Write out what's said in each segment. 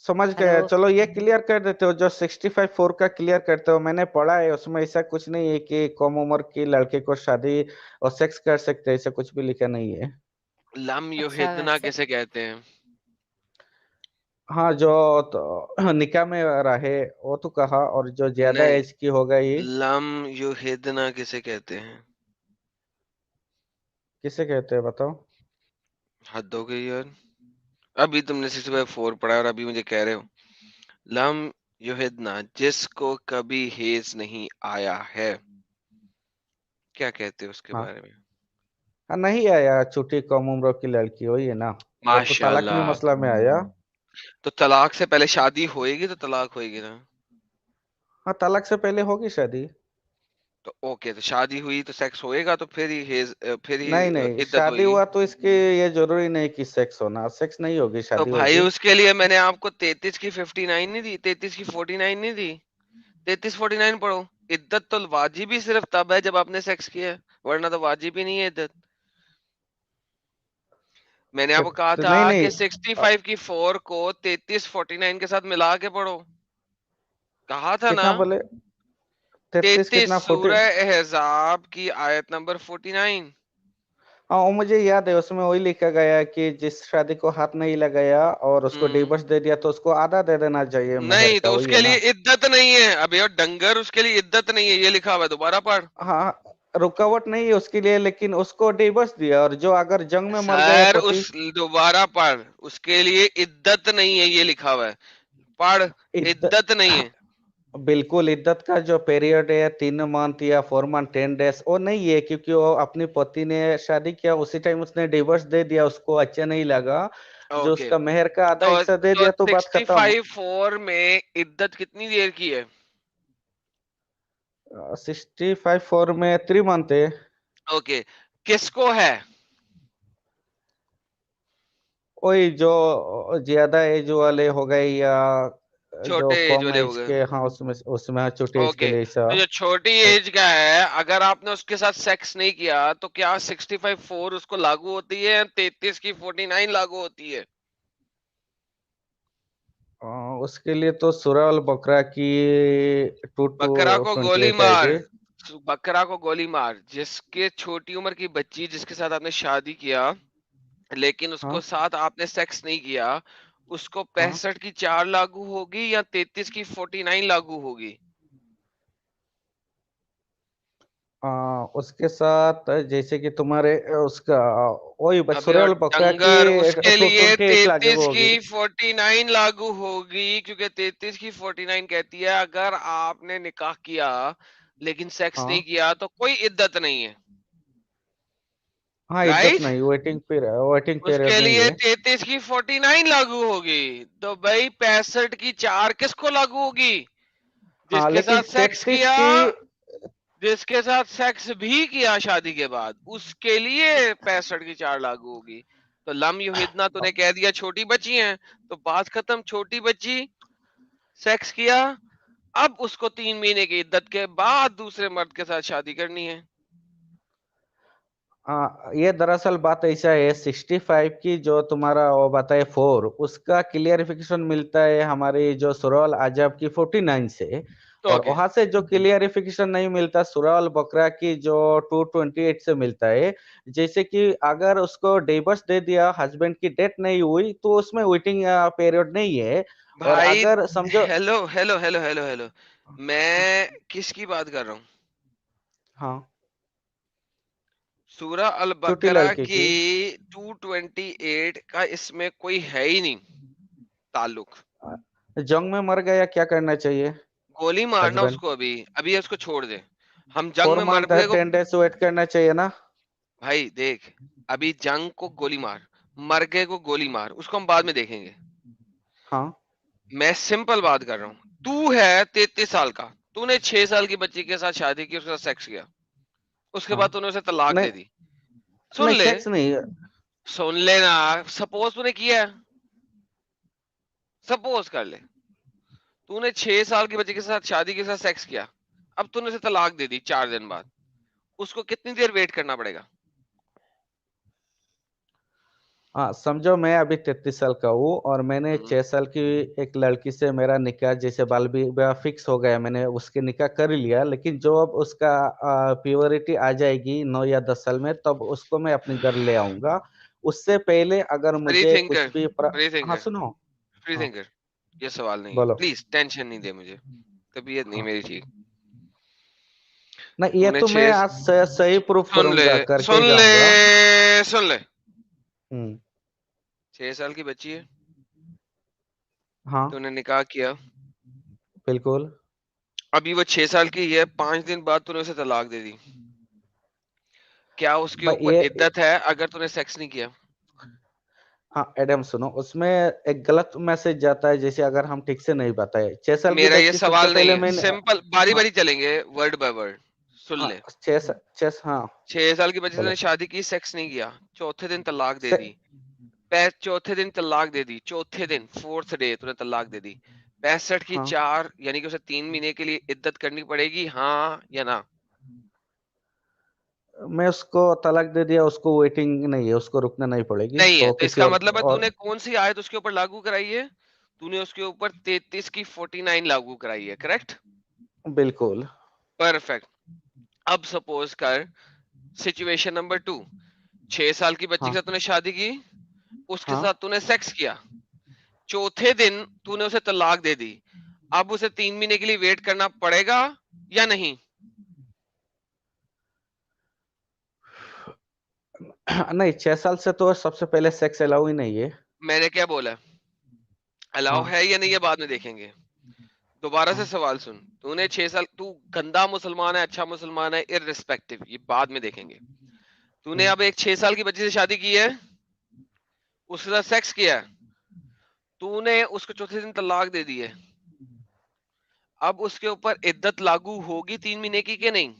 समझ गया। हेलो। चलो ये क्लियर कर देते हो, जो 65 4 का क्लियर करते हो, मैंने पढ़ा है उसमें ऐसा कुछ नहीं है कि कम उम्र की लड़के को शादी और सेक्स कर सकते हैं, ऐसा कुछ भी लिखा नहीं है। लम अच्छा युहिदना किसे कहते हैं? हाँ, जो तो निकाह में रहे वो तो कहा, और जो ज्यादा नहीं, एज की हो गई। लम युहिदना किसे कहते हैं? किसे कहते हैं बताओ। हद हो गई यार। अभी तुमने 65 4 पढ़ा और अभी मुझे कह रहे हो लम युहिदना, जिसको कभी हेज नहीं आया है, क्या कहते हो उसके हाँ। बारे में? हाँ, नहीं आया, छोटी कम उम्र की लड़की वही है ना। वो तो तलाक में माशाल्लाह। मसला में आया। तो तलाक से पहले शादी होएगी तो तलाक होएगी ना? हाँ, तलाक से पहले होगी शादी। तो ओके, तो शादी हुई तो सेक्स होएगा, तो फिर ही फिर ही नहीं नहीं, इद्दत शादी होएगी। हुआ तो इसके ये जरूरी नहीं कि सेक्स होना, सेक्स नहीं होगी, तो शादी भाई होगी। उसके लिए मैंने आपको 33 की 59 नहीं दी, 33 की 49 नहीं दी? 33 49 पढ़ो। इद्दत तो वाजिब ही सिर्फ तब है जब आपने सेक्स किया है, वरना तो वाजिब ही नहीं है इद्दत। मैंने आपको कहा था नहीं नहीं। कि 65 की 4 को 33 49 के साथ मिला के पढ़ो, कहा था ना? कितना बोले? 33 33 कितना 40? सूरह एहजाब की आयत नंबर 49। हाँ, वो मुझे याद है, उसमें वही लिखा गया है कि जिस शादी को हाथ नहीं लगाया और उसको डिवोर्स दे दिया तो उसको आधा दे देना चाहिए मेहर नहीं का, तो वही है उसके लिए ना। इद्दत नहीं है। अबे और डंगर, उसके लिए इद्दत नहीं है, ये लिखा हुआ है, दोबारा पढ़। हाँ, रुकावट नहीं है उसके लिए, लेकिन उसको डिवोर्स दिया, और जो अगर जंग में मर गया सर पति। उस दोबारा पढ़, उसके लिए इद्दत नहीं है, ये लिखा हुआ है, पढ़। इद्दत। इद्दत नहीं है। बिल्कुल, इद्दत का जो पीरियड है 3 मंथ या 4 मंथ 10 डेज, वो नहीं है, क्योंकि वो अपनी पति ने शादी किया उसी टाइम उसने डिवोर्स दे दिया, उसको अच्छा नहीं लगा। जो ओके, उसका मेहर का आधा तो हिस्सा दे दिया तो बात खत्म। 65 4 में इद्दत कितनी देर की है? 65 4 में 3 मंथ है। ओके, किसको है? वही जो ज्यादा एज वाले हो गए, या जो छोटे एज कम वाले हो एज गए। के, हाँ उसमें उसमें छोटे एज के ओके, लिए ऐसा। तो जो छोटी एज का है, अगर आपने उसके साथ सेक्स नहीं किया तो क्या 65 4 उसको लागू होती है, 33 की 49 लागू होती है? अ, उसके लिए तो सूरह अल बकरा की 2 to 28 आएगी। बकरा को गोली मार, जिसके छोटी उम्र की बच्ची जिसके साथ आपने शादी किया लेकिन उसको हाँ साथ आपने सेक्स नहीं किया, उसको हाँ। 65 की 4 लागू होगी या 33 की 49 लागू होगी? उसके साथ जैसे कि तुम्हारे उसका वही अबे सूरह और अल बकरा डंगर, की उसके लिए 228 लागू 33 होगी। की 49 लागू होगी, क्योंकि 33 की 49 कहती है अगर आपने निकाह किया लेकिन सेक्स नहीं हाँ किया तो कोई इद्दत नहीं है। हाँ, इद्दत राइट? नहीं, वेटिंग पीरियड उसके नहीं लिए है। 33 की 49 लागू होगी। तो भाई 65 की 4 किसको लागू होगी? हाँ, जिसके लेकिन साथ सेक्स 33 किया, की। जिसके साथ सेक्स भी किया शादी के बाद, उसके लिए 65 की 4 लागू होगी। तो लम युहिदना तूने कह दिया छोटी बच्ची हैं, तो बात खत्म। छोटी बच्ची, सेक्स किया, अब उसको 3 महीने की इद्दत के बाद दूसरे मर्द के साथ शादी करनी है। ये दरअसल बात ऐसा है, 65 की जो तुम्हारा वो बताए 4, उसका क्लियरिफिकेशन मिलता है हमारी जो सूरह अल अहज़ाब की 49 से। और ओके, वहां से जो क्लियरिफिकेशन नहीं मिलता सूरह अल बकरा की जो 228 से मिलता है। जैसे कि अगर उसको डिवोर्स दे दिया, हस्बैंड की डेथ नहीं हुई, तो उसमें वेटिंग पीरियड नहीं है। और भाई। अगर समझो। Hello hello hello hello hello, मैं किसकी बात कर रहा हूँ? हाँ, सूरह अल छोटी बकरा लड़की की की। 228 का इसमें कोई है ही नहीं ताल्लुक। जंग में मर गया, क्या करना चाहिए? गोली मारना हस्बैंड। उसको, अभी अभी उसको छोड़ दे। हम जंग फोर में मर मंथ गए को, 10 डेज वेट करना चाहिए ना। भाई देख, अभी जंग को गोली मार, मर गए को गोली मार, उसको हम बाद में देखेंगे। हाँ मैं सिंपल बात कर रहा हूँ। तू है 33 साल का, तूने 6 साल की बच्ची के साथ शादी की, उसके साथ सेक्स किया, उसके हाँ। बाद तूने उसे तलाक नहीं दे दी। सुन नहीं, ले, सेक्स नहीं। सुन लेना। सपोज तूने किया है, सपोज कर ले, तूने 6 साल की बच्ची के साथ शादी के साथ सेक्स किया, अब तूने उसे तलाक दे दी 4 दिन बाद, उसको कितनी देर वेट करना पड़ेगा? हाँ समझो, मैं अभी 33 साल का हूँ और मैंने हम्म, 6 साल की एक लड़की से मेरा निकाह, जैसे बाल विवाह फिक्स हो गया, मैंने उसके निकाह कर ही लिया, लेकिन जो अब उसका प्योरिटी आ जाएगी 9 या 10 साल में, तब उसको मैं अपने घर ले आऊंगा। उससे पहले अगर फ्री मुझे कुछ थिंकर, भी फ्री हाँ थिंकर, सुनो। फ्री हाँ थिंकर, ये सवाल नहीं है, बोलो। प्लीज टेंशन नहीं दे मुझे, तबीयत नहीं हाँ मेरी ठीक। ना, ये तूने तो मैं छह, आज सही प्रूफ सुन ले, करूंगा, करके सुन ही ले, जाऊंगा। सुन ले, हम्म। 6 साल की बच्ची है, हाँ तूने निकाह किया, बिल्कुल। अभी वो 6 साल की है, 5 दिन बाद तूने उसे तलाक दे दी, क्या उसके भाई ऊपर ये, इद्दत है अगर तूने सेक्स नहीं किया? हाँ एडम सुनो, उसमें एक गलत मैसेज जाता है, जैसे अगर हम ठीक से नहीं बताए। 6 साल की मेरा ये बच्ची सबसे सवाल नहीं पहले है, मैंने, सिंपल बारी हाँ बारी चलेंगे, वर्ड बाय वर्ड, सुन हाँ ले। 6 हाँ 6 साल की बच्ची से तूने बोलो। शादी की, सेक्स नहीं किया, चौथे दिन तलाक दे से, दी, चौथे दिन तलाक दे दी, चौथे दिन, फोर्थ डे तूने तलाक दे दी, 65 की हाँ 4, यानी कि उसे 3 महीने के लिए इद्दत करनी पड़ेगी, हाँ या ना? मैं उसको तलाक दे दिया, उसको वेटिंग नहीं है, उसको रुकना नहीं पड़ेगी, नहीं है, वो तो किसी इसका मतलब है और तूने कौन सी आयत उसके ऊपर लागू कराई है? तूने उसके ऊपर 33 की 49 लागू कराई है, करेक्ट? बिल्कुल। परफेक्ट। अब सपोज कर, सिचुएशन नंबर 2, 6 साल की बच्ची के हाँ साथ तूने शादी की, उसके हाँ साथ तूने सेक्स किया, चौथे दिन तूने उसे तलाक दे दी, अब उसे 3 महीने के लिए वेट करना पड़ेगा या नहीं? नहीं, 6 साल से तो सबसे पहले सेक्स अलाउ ही नहीं है। मैंने क्या बोला, अलाउ हाँ है या नहीं, ये बाद में देखेंगे। दोबारा से हाँ सवाल सुन, तूने 6 साल, तू गंदा मुसलमान है, अच्छा मुसलमान है, इररिस्पेक्टिव, ये बाद में देखेंगे। तूने हम्म। अब एक 6 साल की बच्ची से शादी की है, उसके साथ सेक्स किया है, तूने उसको चौथे दिन तलाक दे दी है, अब उसके ऊपर इद्दत लागू होगी 3 महीने की कि नहीं?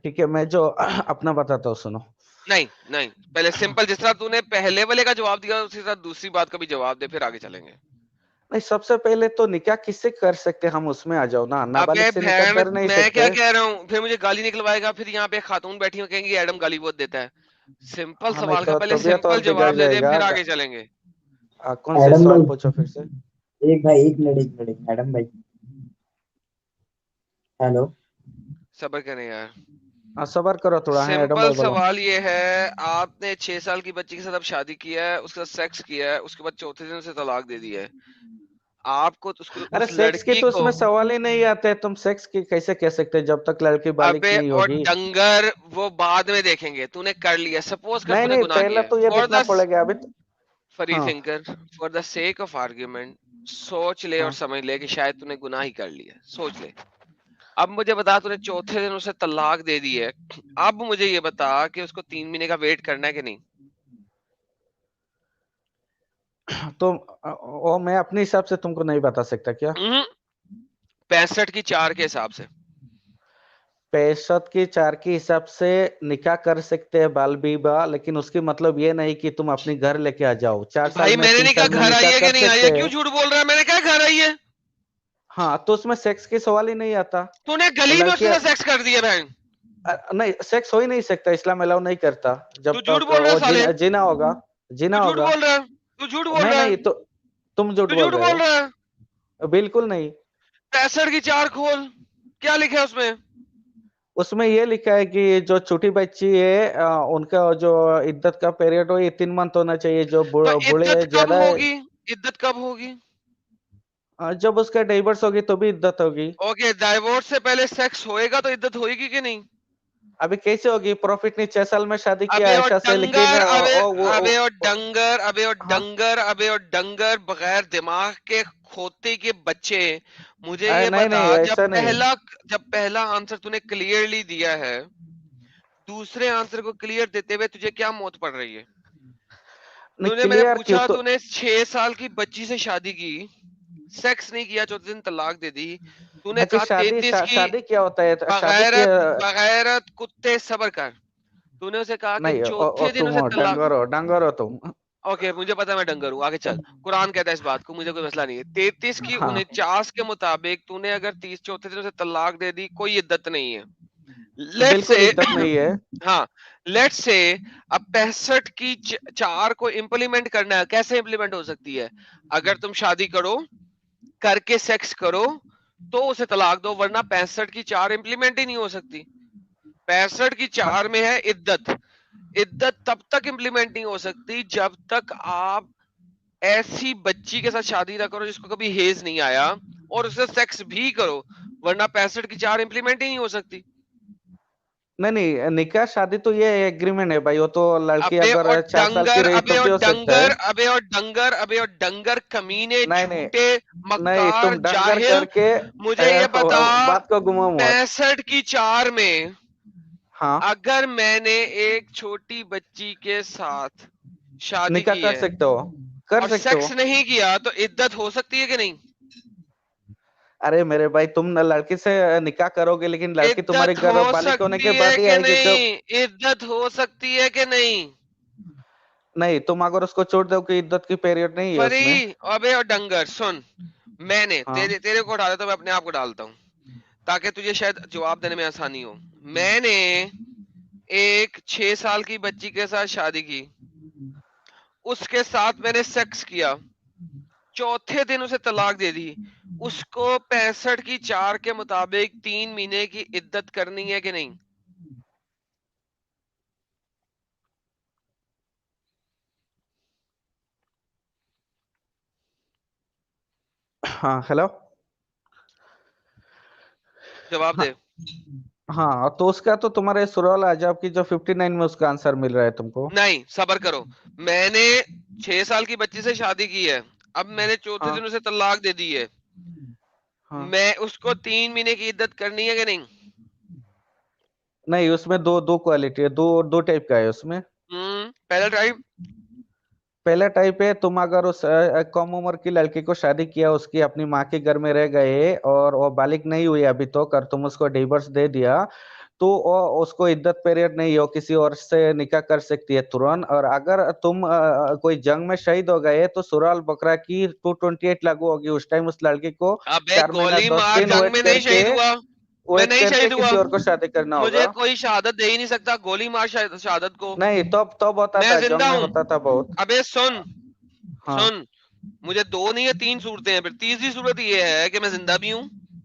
ठीक है, मैं जो अपना बताता हूँ सुनो। नहीं नहीं, पहले सिंपल, जिस तरह तूने पहले वाले का जवाब दिया उसी तरह दूसरी बात का भी जवाब दे, फिर आगे चलेंगे। नहीं, सबसे पहले तो निकाह किससे कर सकते हैं हम, उसमें आ जाओ ना, नाबालिग अबे से निकाह भैन, कर नहीं मैं क्या सकते। कह रहा हूँ, फिर मुझे गाली निकलवाएगा, फिर यहाँ पे खातून बैठी हो कहेंगी एडम गाली बहुत देता है। सिंपल हाँ नहीं, सवाल का तो पहले तबीयत सिंपल और बिगड़ जवाब दे दे, जाएगा। फिर आगे चलेंगे। कौन से एडम सवाल भाई, पूछो फिर से। एक भाई, एक मिनट, एक मिनट, एडम भाई। हेलो। सबर करें यार। सबर करो थोड़ा, है एडम सिंपल भाई बोलो। सवाल ये है, आपने 6 साल की बच्ची के साथ अब शादी किया है, उसके साथ सेक्स किया है, उसके बाद चौथे दिन उसे तलाक दे दिया है, आपको तो उसको, अरे उस सेक्स की लड़की तो को, उसमें सवाल ही नहीं आते, तुम सेक्स की कैसे कह सकते हैं जब तक लड़की बालिग अबे नहीं और होगी। डंगर, वो बाद में देखेंगे, तूने कर लिया, सपोज कर नहीं तूने नहीं, गुनाह पहला किया है, तो ये फॉर देखना द, पड़ेगा अभी फ्री हाँ thinker, for the sake of argument, सोच ले और हाँ। समझ ले कि शायद तूने गुनाह ही कर लिया, सोच ले। अब मुझे बता, तूने चौथे दिन उसे तलाक दे दी है, अब मुझे ये बता कि उसको 3 महीने का वेट करना है कि नहीं? तो वो मैं अपने हिसाब से तुमको नहीं बता सकता क्या। 65 की 4 के हिसाब से। 65 की 4 के हिसाब से निकाह कर सकते हैं बाल विवाह, लेकिन उसकी मतलब ये नहीं कि तुम अपने घर लेके आ जाओ, 4 साल भाई में मैंने तीन नहीं कहा साल में घर आई निकाह है कि कर नहीं आई है, सकते क्यों हैं। झूठ बोल रहा है, मैंने कहा घर आई है। हाँ तो उसमें सेक्स की सवाल ही नहीं आता। तूने वो गली में लड़की उसके साथ सेक्स कर दिया बहन। नहीं, सेक्स हो ही नहीं सकता, इस्लाम अलाउ नहीं करता तू जब झूठ तक बोल रहा है वो साले, जीना होगा। जीना तू झूठ होगा। बोल रहा है, तू झूठ बोल मैं रहा नहीं है, तो, तुम झूठ तू बोल झूठ रहे बोल हो। रहा है। बिल्कुल नहीं। 65 की 4 खोल, क्या लिखा है उसमें? उसमें ये लिखा है कि जो छोटी बच्ची है उनका जो इद्दत का पीरियड हो, ये 3 मंथ होना चाहिए, जो तो बूढ़े इद्दत है कब ज्यादा है। होगी, इद्दत कब होगी? जब उसका डाइवर्स होगी तो भी इद्दत होगी। ओके, डाइवोर्स से पहले सेक्स होएगा तो इद्दत होएगी कि नहीं? अभी कैसे होगी, प्रॉफिट ने 6 साल में शादी किया अबे और ऐसा से, लेकिन डंगर, अबे, अबे और वो डंगर, अबे और हाँ। डंगर, अबे और डंगर, बगैर दिमाग के खोते के बच्चे, मुझे ये नहीं बता, नहीं, ऐसा नहीं। जब पहला आंसर तूने क्लियरली दिया है, दूसरे आंसर को क्लियर देते हुए तुझे क्या मौत पड़ रही है? नहीं तूने, मैंने क्लियर क्यों पूछा, तो। तूने 6 साल की बच्ची से शादी की, सेक्स नहीं किया, चौथे दिन तलाक दे दी, तूने अच्छा कहा शादी 33 की, शादी क्या होता है, शादी के। बगैरत, बगैरत कुत्ते, सबर कर, तूने उसे कहा कि नहीं चौथे दिन तुम उसे तलाक, डंगर हो तुम। ओके मुझे पता है मैं डंगर हूँ, आगे चल, कुरान कहता है इस बात को, मुझे कोई मसला नहीं है, 33 की हाँ 49 के मुताबिक तूने अगर 30 चौथे दिन उसे तलाक दे दी, कोई इद्दत नहीं है, लेट्स बिल्कुल से इद्दत नहीं है। हाँ, लेट्स से अब 65 की 4 को इंप्लीमेंट करना है, कैसे इंप्लीमेंट हो सकती है? अगर तुम शादी करो, करके सेक्स करो, तो उसे तलाक दो, वरना 65 की 4 इंप्लीमेंट ही नहीं हो सकती। 65 की 4 में है इद्दत। इद्दत तब तक इंप्लीमेंट नहीं हो सकती जब तक आप ऐसी बच्ची के साथ शादी ना करो जिसको कभी हेज नहीं आया, और उससे सेक्स भी करो, वरना 65 की 4 इंप्लीमेंट ही नहीं हो सकती। नहीं नहीं, निकाह शादी तो ये एग्रीमेंट है भाई, वो तो लड़की अबे और अगर 4 साल की डंगर, रही अबे तो और भी हो सकता डंगर, है। अबे और डंगर, अबे और डंगर, कमीने, नहीं नहीं झूठे, नहीं, मक्कार, तुम डंगर जाहिल, करके मुझे ये बता, बात को घुमाओ मत। 65 की 4 में हाँ, अगर मैंने एक छोटी बच्ची के साथ शादी निकाह की कर है सकते हो, कर और सकते हो। सेक्स नहीं किया, तो इद्दत हो सकती है कि नहीं? अरे मेरे भाई, तुम न लड़की से निकाह करोगे, लेकिन लड़की तुम्हारे इद्दत घर हो बालिक होने के सकती है बाद ही कि आएगी जब। नहीं? इद्दत हो सकती है कि नहीं? नहीं, तुम अगर उसको छोड़ दो कि इद्दत की पीरियड नहीं है उसमें। फरी, अबे और डंगर सुन, मैंने हाँ तेरे तेरे को डाला तो मैं अपने आप को डालता हूँ, ताकि तुझे शायद जवाब देने में आसानी हो। मैंने एक 6 साल की बच्ची के साथ शादी की, उसके साथ मैंने सेक्स किया, चौथे दिन उसे तलाक दे दी, उसको 65 की 4 के मुताबिक 3 महीने की इद्दत करनी है कि नहीं? हाँ, हेलो। जवाब हाँ दे। हाँ, तो उसका तो तुम्हारे सुरवाल अजाब की जो 59 में उसका आंसर मिल रहा है तुमको। नहीं, सबर करो। मैंने 6 साल की बच्ची से शादी की है, अब मैंने चौथे हाँ दिन उसे तलाक दे दी है, हाँ। मैं उसको 3 महीने की इद्दत करनी है कि नहीं? नहीं, उसमें दो दो क्वालिटी है, दो दो टाइप का है उसमें। पहला टाइप। पहला टाइप है, तुम अगर उस कम उम्र की लड़की को शादी किया, उसकी अपनी माँ के घर में रह गए और वो बालिग नहीं हुई अभी तो, कर तुम उसको डिवोर्स दे दिया, तो उसको इद्दत पीरियड नहीं हो, किसी और से निकाह कर सकती है तुरंत। और अगर तुम कोई जंग में शहीद हो गए तो सूरह अल बकरा की 228 लागू होगी, उस टाइम उस लड़की को अबे 4 महीना गोली 10 मार, दिन जंग में नहीं शहीद हुआ, मैं नहीं शहीद हुआ, किसी और को शादी करना मुझे होगा। कोई शहादत दे ही नहीं सकता, गोली मार शहादत को। नहीं, तब होता मैं था, जिंदा जंग में हूं। होता था बहुत। अबे सुन, हाँ सुन, मुझे 2 नहीं है 3 सूरतें हैं, फिर तीसरी सूरत ये है कि मैं जिंदा भी हूं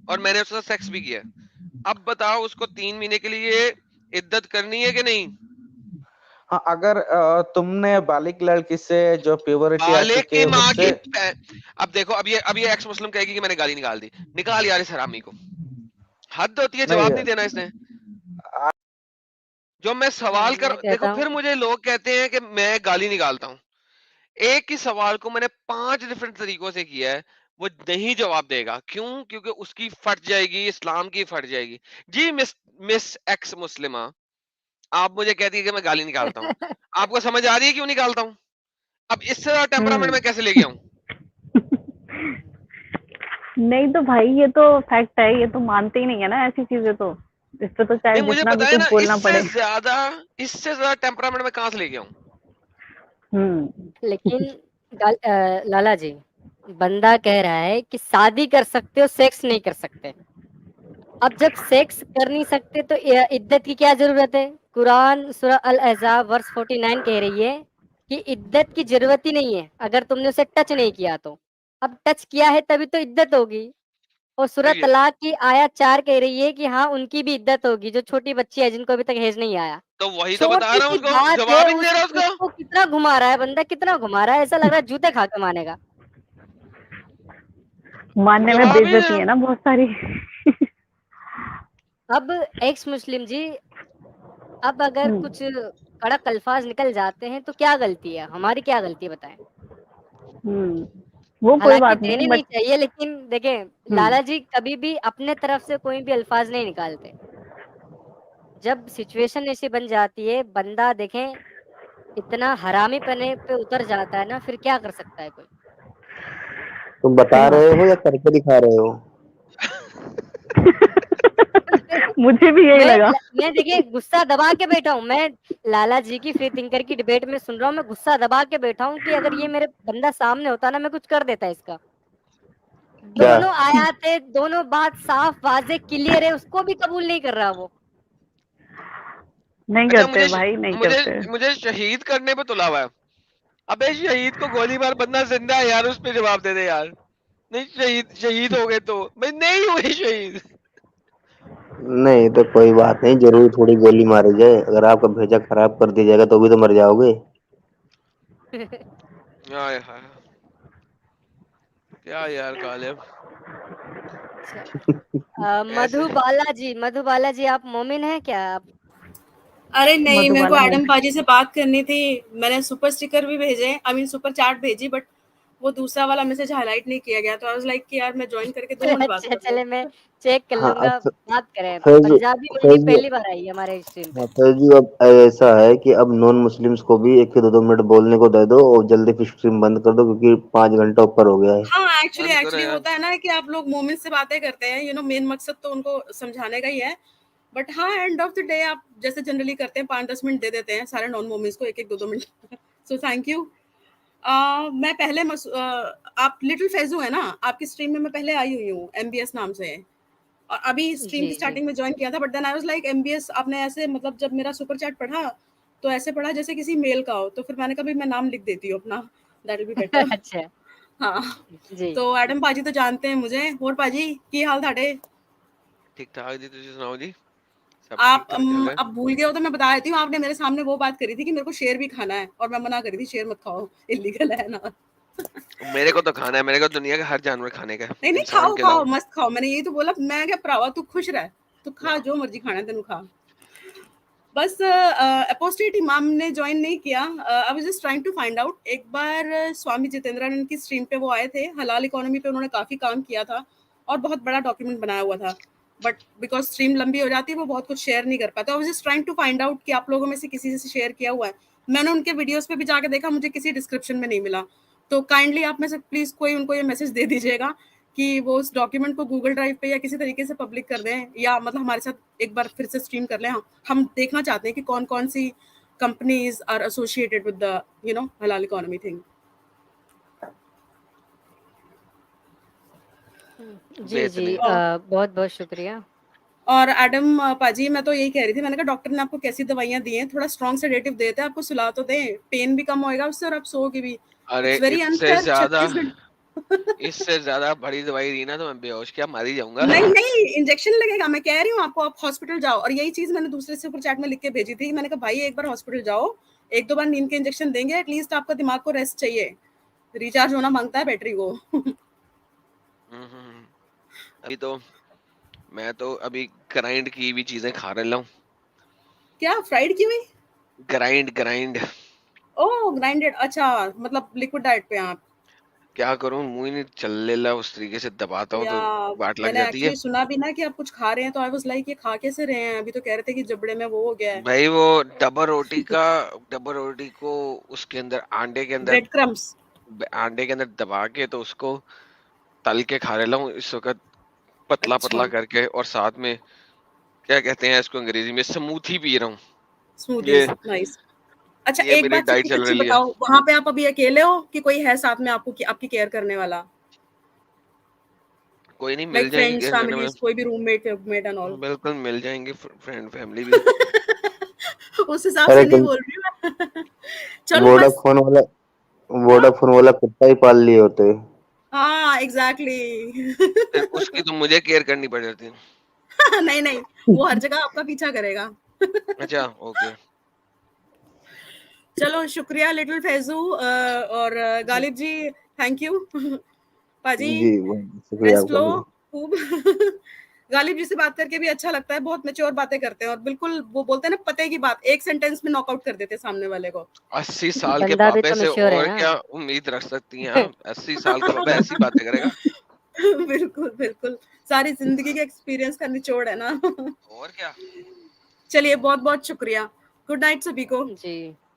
और मैंने उसके साथ सेक्स भी किया है। अब बताओ, उसको 3 महीने के लिए इद्दत करनी है कि नहीं? हाँ, अगर तुमने बालिग लड़की से जो प्योरिटी आ बालिग चुकी की है माँ उससे। की अब देखो, अब ये एक्स मुस्लिम कहेगी कि मैंने गाली निकाल दी, निकाल यार इस हरामी को, हद होती है, नहीं जवाब नहीं देना इसने। जो मैं सवाल कर, मैं देखो कहता फिर हूँ मुझे लोग कहते हैं कि मैं गाली निकालता हूँ। एक ही सवाल को मैंने 5 डिफरेंट तरीकों से किया है, वो नहीं जवाब देगा, क्यों? क्योंकि उसकी फट जाएगी, इस्लाम की फट जाएगी। जी मिस मिस एक्स मुस्लिमा, आप मुझे कहती है कि मैं गाली निकालता हूँ, आपको समझ आ रही है क्यों निकालता हूँ? अब इससे ज्यादा टेम्परामेंट मैं कैसे लेके आऊं? नहीं तो भाई ये तो फैक्ट है, ये तो मानते ही नहीं है ना ऐसी चीजें तो, इस पे तो चाहे नहीं, मुझे जितना भी पता है कुछ ना, बोलना पड़े। इससे ज्यादा टेम्परामेंट मैं कहां से लेके आऊं? हम्म। लेकिन लाला जी, बंदा कह रहा है कि शादी कर सकते हो, सेक्स नहीं कर सकते। अब जब सेक्स कर नहीं सकते तो इद्दत की क्या जरूरत है? कुरान सूरह अल अहज़ाब वर्स 49 कह रही है कि इद्दत की जरूरत ही नहीं है अगर तुमने उसे टच नहीं किया तो। अब टच किया है तभी तो इद्दत होगी। और सूरह ठीक है, तलाक की आयत 4 कह रही है कि हाँ, उनकी भी इद्दत होगी जो छोटी बच्ची है जिनको अभी तक हेज नहीं आया। तो वही तो बता छोटी रहा हूँ, सी उसको बात है, जवाब ही नहीं दे रहा उसको। उसको कितना घुमा रहा है बंदा, कितना घुमा रहा है, ऐसा लग रहा है जूते खा के मानेगा। मानने में जवाब ही बेइज्जती दे। है ना बहुत सारी। अब एक्स मुस्लिम जी, अब अगर हम्म। कुछ कड़क अल्फाज निकल जाते हैं तो क्या गलती है, हमारी क्या गलती है बताएं? हम्म। वो कोई हालांकि बात देने नहीं नहीं बट। चाहिए, लेकिन देखें, हम्म। लाला जी कभी भी अपने तरफ से कोई भी अल्फाज नहीं निकालते। जब सिचुएशन ऐसी बन जाती है, बंदा देखें इतना हरामी पने पे उतर जाता है ना, फिर क्या कर सकता है कोई? तुम सही बता बात रहे है। हो या करके दिखा रहे हो? मुझे भी यही लगा। मैं देखिए गुस्सा दबा के बैठा हूँ, मैं लाला जी की फ्री थिंकर की डिबेट में सुन रहा हूँ, मैं गुस्सा दबा के बैठा हूँ कि अगर ये मेरे बंदा सामने होता ना, मैं कुछ कर देता इसका। क्या? दोनों आयात है, दोनों बात साफ वाजे क्लियर है, उसको भी कबूल नहीं कर रहा वो। नहीं अच्छा करते भाई, नहीं करते। मुझे मुझे शहीद करने पे तुला हुआ है। अबे शहीद को गोली मार, बंदा जिंदा है यार, उस पे जवाब दे दे यार। नहीं शहीद हो गए तो भाई नहीं हुए शहीद। नहीं तो कोई बात नहीं, जरूरी थोड़ी गोली मारी जाए। अगर आपका भेजा खराब कर दिया जाएगा तो भी तो मर जाओगे। हाय हाय क्या यार गालिब। अच्छा, मधु बालाजी आप मोमिन हैं क्या आप? अरे नहीं, मेरे को मधुबाला एडम में पाजी से बात करनी थी। मैंने सुपर स्टिकर भी भेजे, आई मीन सुपर चैट भेजी, बट वो दूसरा वाला मैसेज हाईलाइट नहीं किया गया। तो आई वाज लाइक कि यार मैं ज्वाइन करके 2 मिनट बात अच्छा कर लूं। चले, मैं चेक कर हाँ लूंगा। अब बात करें। फैजू पंजाबी मुर्गी फैजू पहली बार आई है हमारे स्ट्रीम पे। हाँ, फैजू अब ऐसा है कि अब नॉन मुस्लिम्स को भी 1-2 मिनट बोलने को दे दो और जल्दी फिर स्ट्रीम बंद कर दो, क्योंकि 5 घंटा ऊपर हो गया है। हाँ, एक्चुअली बंद करो एक्चुअली यार। होता है ना कि आप लोग मोमेन से बातें करते हैं, यू नो, मेन मकसद तो उनको समझाने का ही है। बट हाँ, एंड ऑफ द डे आप जैसे जनरली करते हैं 5-10 मिनट दे देते हैं सारे नॉन मोमेंस को, 1-1 2-2 मिनट। So thank you. मैं पहले आप लिटिल फैजू है ना, आपकी स्ट्रीम में मैं पहले आई हुई हूँ एमबीएस नाम से, और अभी स्ट्रीम जी की जी। स्टार्टिंग में ज्वाइन किया था। But then I was like MBS आपने ऐसे, मतलब जब मेरा सुपर चैट पढ़ा तो ऐसे पढ़ा जैसे किसी मेल का हो, तो फिर मैंने कहा भाई मैं नाम लिख देती हूँ अपना, दैट विल बी बेटर। अच्छा हाँ, जी। तो एडम पाजी तो जानते हैं मुझे। और पाजी की हाल थाड़े? ठीक ठाक जी, तुझे सुनाओ जी। सब ठीक आप ठाक चल रहा अब भूल गए हो तो मैं बता देती हूँ। आपने मेरे सामने वो बात करी थी कि मेरे को शेर भी खाना है, और मैं मना करी थी, शेर मत खाओ, इलीगल है ना। है। मेरे को तो खाना है, मेरे को दुनिया के हर जानवर खाने का है, नहीं नहीं, इंसान खाओ के खाओ, अलावा। मस्त खाओ। मैंने यही तो बोला। मैं क्या भरावा, तू खुश रह, तू खा जो मर्जी खाना है तेनू खा। बस अपोस्टेट इमाम ने ज्वाइन नहीं किया। I was just trying to find out. एक बार स्वामी जितेंद्रानंद की स्ट्रीम पे वो आए थे, हलाल इकोनॉमी पे उन्होंने काफी काम किया था और बहुत बड़ा डॉक्यूमेंट बनाया हुआ था। बट बिकॉज स्ट्रीम लंबी हो जाती है वो बहुत कुछ शेयर नहीं कर पाते। I was just trying to find out कि आप लोगों में से किसी से शेयर किया हुआ है। मैंने उनके वीडियोस पे भी जाके देखा, मुझे किसी डिस्क्रिप्शन में नहीं मिला। तो काइंडली आप में से प्लीज कोई उनको ये मैसेज दे दीजिएगा कि वो उस डॉक्यूमेंट को गूगल ड्राइव पे या किसी तरीके से पब्लिक कर दें, या मतलब हमारे साथ एक बार फिर से स्ट्रीम कर लें। हम देखना चाहते हैं कि कौन कौन सी companies are associated with the halal economy thing. जी जी, बेहतरीन। बहुत बहुत शुक्रिया। और एडम पाजी, मैं तो यही कह रही थी, मैंने कहा डॉक्टर ने आपको कैसी दवाइयां दी हैं, थोड़ा स्ट्रॉन्ग सेडेटिव देते हैं, आपको सुला तो दें, पेन भी कम होएगा उससे और आप सोओगे भी। अरे इट्स वेरी इससे अनफेयर ज्यादा 36 घंटे। इससे ज्यादा बड़ी दवाई दी ना तो मैं बेहोश क्या मार ही जाऊंगा। नहीं नहीं, इंजेक्शन लगेगा, मैं कह रही हूँ आपको, आप हॉस्पिटल जाओ। और यही चीज मैंने दूसरे सुपर चैट में लिख के भेजी थी। मैंने कहा भाई एक बार हॉस्पिटल जाओ, 1-2 बार नींद के इंजेक्शन देंगे, एटलीस्ट आपका दिमाग को रेस्ट चाहिए, रिचार्ज होना मांगता है बैटरी को। हम्म। अभी तो मैं तो अभी ग्राइंड की हुई चीजें खा रहा हूँ। क्या फ्राइड की हुई? ग्राइंड ग्राइंड ओह ग्राइंडेड, अच्छा, मतलब लिक्विड डाइट पे हैं आप? क्या करूं, मुंह ही नहीं चल लेला, उस तरीके से दबाता हूँ या तो वाट लग मैंने जाती है। एक्चुअली सुना भी ना कि आप कुछ खा रहे हैं, तो आई वाज लाइक ये खा कैसे रहे हैं? अभी तो कह रहे थे कि जबड़े में वो हो गया है। भाई वो डबल रोटी को उसके अंदर ब्रेड क्रम्स। अंडे के अंदर दबा के तो उसको तल के खा रहा हूँ इस वक्त, पतला अच्छा, पतला करके, और साथ में क्या कहते हैं इसको अंग्रेजी में, स्मूथी पी रहा हूँ। ये स्मूदीज, नाइस। अच्छा, ये एक मेरी बात डाइट सच्ची चल सच्ची रही है। बताओ, वहां पे आप अभी अकेले हो कि कोई है साथ में आपको, आपकी केयर करने वाला? कोई नहीं, मिल लाइक जाएंगे फ्रेंड्स, किसी दिन में। फैमिलीज, कोई भी रूममेट मेट एंड ऑल? बिल्कुल मिल जाएंगे, फ्रेंड फैमिली भी। उस हिसाब अरे से नहीं बोल रही हूँ मैं। चलो बस। वोडाफोन वाला हाँ वोडाफोन वाला कुत्ता ही पाल लिए होते। हाँ, एग्जैक्टली। फिर उसकी तो मुझे केयर करनी पड़ जाती है। नहीं नहीं, वो हर जगह आपका पीछा करेगा। अच्छा ओके। चलो शुक्रिया लिटिल फैजू, और जी गालिब जी, थैंक यू। पाजी जी शुक्रिया रेस्ट आपका लो भी। खूब। गालिब जी से बात करके भी अच्छा लगता है, बहुत मैच्योर बातें करते हैं, और बिल्कुल वो बोलते हैं ना पते की बात, एक सेंटेंस में नॉकआउट कर देते हैं सामने वाले को। 80 साल के बंदा भी बाबे तो से मशहूर है और ना। क्या उम्मीद रख सकती हैं आप? 80 साल का बाबा ऐसी बातें करेगा? बिल्कुल बिल्कुल, सारी जिंदगी के एक्सपीरियंस का निचोड़ है ना। और क्या। चलिए, बहुत बहुत शुक्रिया। गुड नाइट सभी को। जी